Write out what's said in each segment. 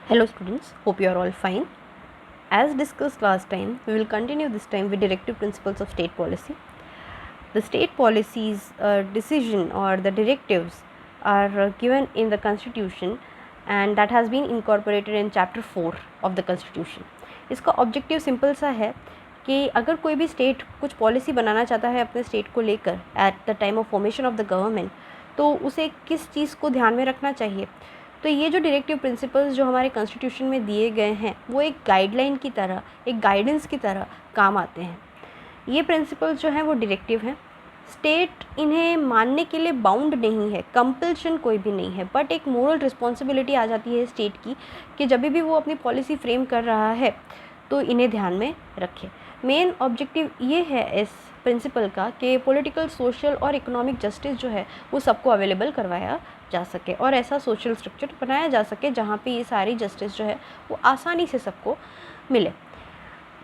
Hello students, hope you are all fine. As discussed last time, we will continue this time with directive principles of state policy. The state policies decision or the directives are given in the constitution and that has been incorporated in chapter 4 of the constitution. इसका objective simple सा है कि अगर कोई भी state कुछ policy बनाना चाहता है अपने स्टेट को लेकर eight the time of formation of the government, तो उसे किस चीज़ को ध्यान में रखना चाहिए. तो ये जो डायरेक्टिव प्रिंसिपल्स जो हमारे कॉन्स्टिट्यूशन में दिए गए हैं वो एक गाइडलाइन की तरह, एक गाइडेंस की तरह काम आते हैं. ये प्रिंसिपल्स जो हैं वो डायरेक्टिव हैं. स्टेट इन्हें मानने के लिए बाउंड नहीं है, कंपल्शन कोई भी नहीं है, बट एक मोरल रिस्पॉन्सिबिलिटी आ जाती है स्टेट की कि जब भी वो अपनी पॉलिसी फ्रेम कर रहा है तो इन्हें ध्यान में रखे. मेन ऑब्जेक्टिव ये है इस प्रिंसिपल का कि पॉलिटिकल, सोशल और इकोनॉमिक जस्टिस जो है वो सबको अवेलेबल करवाया जा सके और ऐसा सोशल स्ट्रक्चर बनाया जा सके जहाँ पे ये सारी जस्टिस जो है वो आसानी से सबको मिले.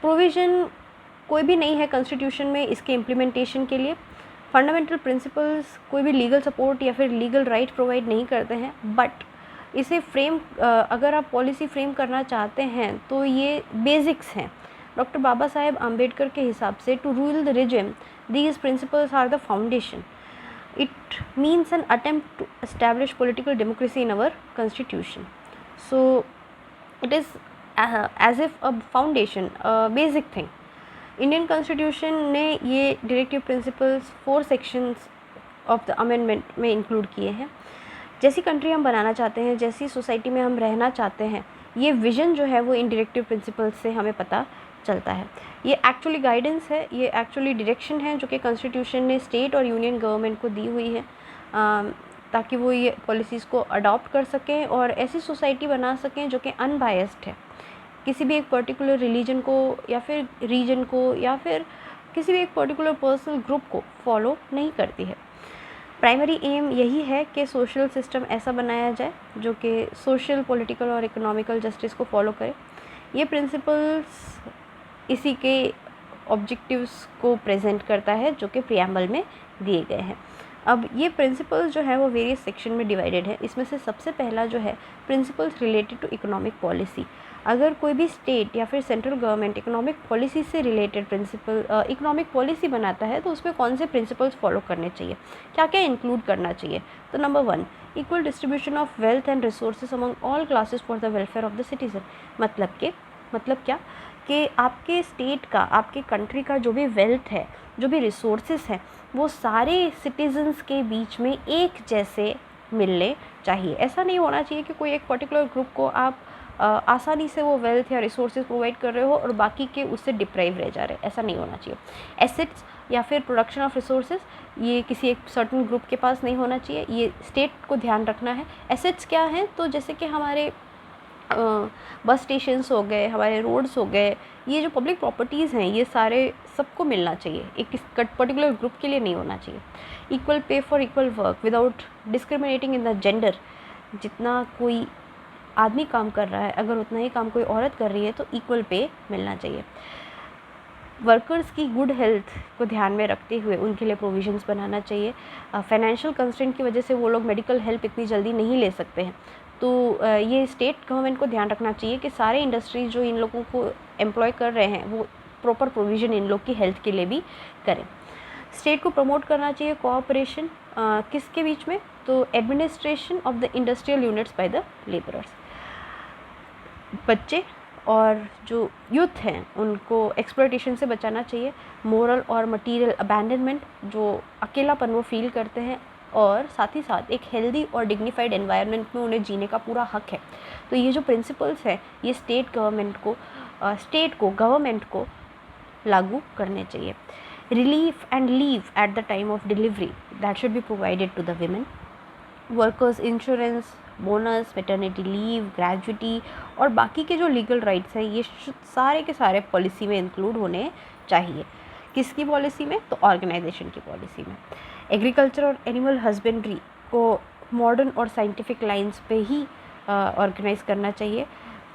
प्रोविज़न कोई भी नहीं है कॉन्स्टिट्यूशन में इसके इम्प्लीमेंटेशन के लिए. फंडामेंटल प्रिंसिपल्स कोई भी लीगल सपोर्ट या फिर लीगल राइट प्रोवाइड नहीं करते हैं, बट इसे फ्रेम अगर आप पॉलिसी फ्रेम करना चाहते हैं तो ये बेसिक्स हैं. डॉक्टर बाबा साहेब आम्बेडकर के हिसाब से to rule the regime these principles are the foundation. It means an attempt to establish political democracy in our constitution. So it is as if a foundation, a basic thing. Indian constitution ने ये directive principles 4 sections of the amendment में include किए हैं. जैसी country हम बनाना चाहते हैं, जैसी सोसाइटी में हम रहना चाहते हैं, ये विजन जो है वो इन डायरेक्टिव प्रिंसिपल्स से हमें पता चलता है. ये एक्चुअली गाइडेंस है, ये एक्चुअली डायरेक्शन है जो कि कॉन्स्टिट्यूशन ने स्टेट और यूनियन गवर्नमेंट को दी हुई है ताकि वो ये पॉलिसीज़ को अडॉप्ट कर सकें और ऐसी सोसाइटी बना सकें जो कि अनबायस्ड है, किसी भी एक पर्टिकुलर रिलीजन को या फिर रीजन को या फिर किसी भी एक पर्टिकुलर पर्सनल ग्रुप को फॉलो नहीं करती है. प्राइमरी एम यही है कि सोशल सिस्टम ऐसा बनाया जाए जो कि सोशल, पॉलिटिकल और इकोनॉमिकल जस्टिस को फॉलो करे. ये प्रिंसिपल्स इसी के ऑब्जेक्टिव्स को प्रेजेंट करता है जो कि प्रियम्बल में दिए गए हैं. अब ये प्रिंसिपल्स जो है वो वेरियस सेक्शन में डिवाइडेड है. इसमें से सबसे पहला जो है principles related to economic policy. अगर कोई भी स्टेट या फिर सेंट्रल गवर्नमेंट इकोनॉमिक पॉलिसी से रिलेटेड इकोनॉमिक पॉलिसी बनाता है तो उसमें कौन से प्रिंसिपल्स फॉलो करने चाहिए, क्या क्या इंक्लूड करना चाहिए. तो number 1, equal distribution of wealth and resources among all classes for the welfare of the citizen. मतलब क्या कि आपके स्टेट का, आपके कंट्री का जो भी वेल्थ है, जो भी रिसोर्सेस हैं, वो सारे सिटीजन्स के बीच में एक जैसे मिलने चाहिए. ऐसा नहीं होना चाहिए कि कोई एक पर्टिकुलर ग्रुप को आप आसानी से वो वेल्थ या रिसोर्सेज प्रोवाइड कर रहे हो और बाकी के उससे डिप्राइव रह जा रहे हैं. ऐसा नहीं होना चाहिए. एसेट्स या फिर प्रोडक्शन ऑफ रिसोर्सेज ये किसी एक सर्टन ग्रुप के पास नहीं होना चाहिए. ये स्टेट को ध्यान रखना है. एसेट्स क्या हैं, तो जैसे कि हमारे बस स्टेशंस हो गए, हमारे रोड्स हो गए, ये जो पब्लिक प्रॉपर्टीज़ हैं ये सारे सबको मिलना चाहिए, एक पर्टिकुलर ग्रुप के लिए नहीं होना चाहिए. Equal pay for equal work without discriminating in the gender. जितना कोई आदमी काम कर रहा है अगर उतना ही काम कोई औरत कर रही है तो इक्वल पे मिलना चाहिए. वर्कर्स की गुड हेल्थ को ध्यान में रखते हुए उनके लिए प्रोविजंस बनाना चाहिए. फाइनेंशियल कंस्ट्रेंट की वजह से वो लोग मेडिकल हेल्प इतनी जल्दी नहीं ले सकते हैं, तो ये स्टेट गवर्नमेंट को ध्यान रखना चाहिए कि सारे इंडस्ट्रीज जो इन लोगों को एम्प्लॉय कर रहे हैं वो प्रॉपर प्रोविज़न इन लोग की हेल्थ के लिए भी करें. स्टेट को प्रमोट करना चाहिए कोऑपरेशन किसके बीच में, तो administration of the industrial units by the labourers. बच्चे और जो यूथ हैं उनको एक्सप्लॉयटेशन से बचाना चाहिए. मोरल और मटीरियल अबैंडनमेंट, जो अकेलापन वो फील करते हैं, और साथ ही साथ एक हेल्दी और डिग्निफाइड एनवायरनमेंट में उन्हें जीने का पूरा हक है. तो ये जो प्रिंसिपल्स हैं ये स्टेट गवर्नमेंट को लागू करने चाहिए. Relief and leave at the time of delivery that should be provided to the women. Workers insurance, bonus, maternity leave, gratuity और बाकी के जो लीगल राइट्स हैं ये सारे के सारे पॉलिसी में इंक्लूड होने चाहिए. किसकी पॉलिसी में, तो ऑर्गेनाइजेशन की पॉलिसी में. एग्रीकल्चर और एनिमल हस्बेंड्री को मॉडर्न और साइंटिफिक लाइंस पे ही ऑर्गेनाइज करना चाहिए.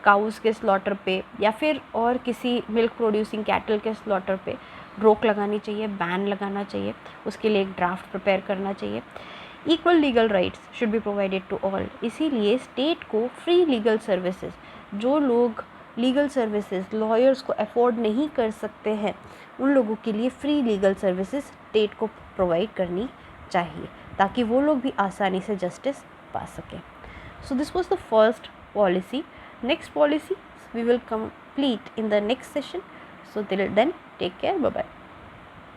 काउस के स्लॉटर पे या फिर और किसी मिल्क प्रोड्यूसिंग कैटल के स्लॉटर पे रोक लगानी चाहिए, बैन लगाना चाहिए. उसके लिए एक ड्राफ्ट प्रिपेयर करना चाहिए. Equal legal rights should be provided to all. इसीलिए स्टेट को फ्री लीगल सर्विसेज जो लोग लीगल सर्विसेज लॉयर्स को अफोर्ड नहीं कर सकते हैं, उन लोगों के लिए फ्री लीगल सर्विसेज स्टेट को प्रोवाइड करनी चाहिए, ताकि वो लोग भी आसानी से जस्टिस पा सकें. So this was the first policy. Next policy we will complete in the next session. So till then, take care. Bye bye.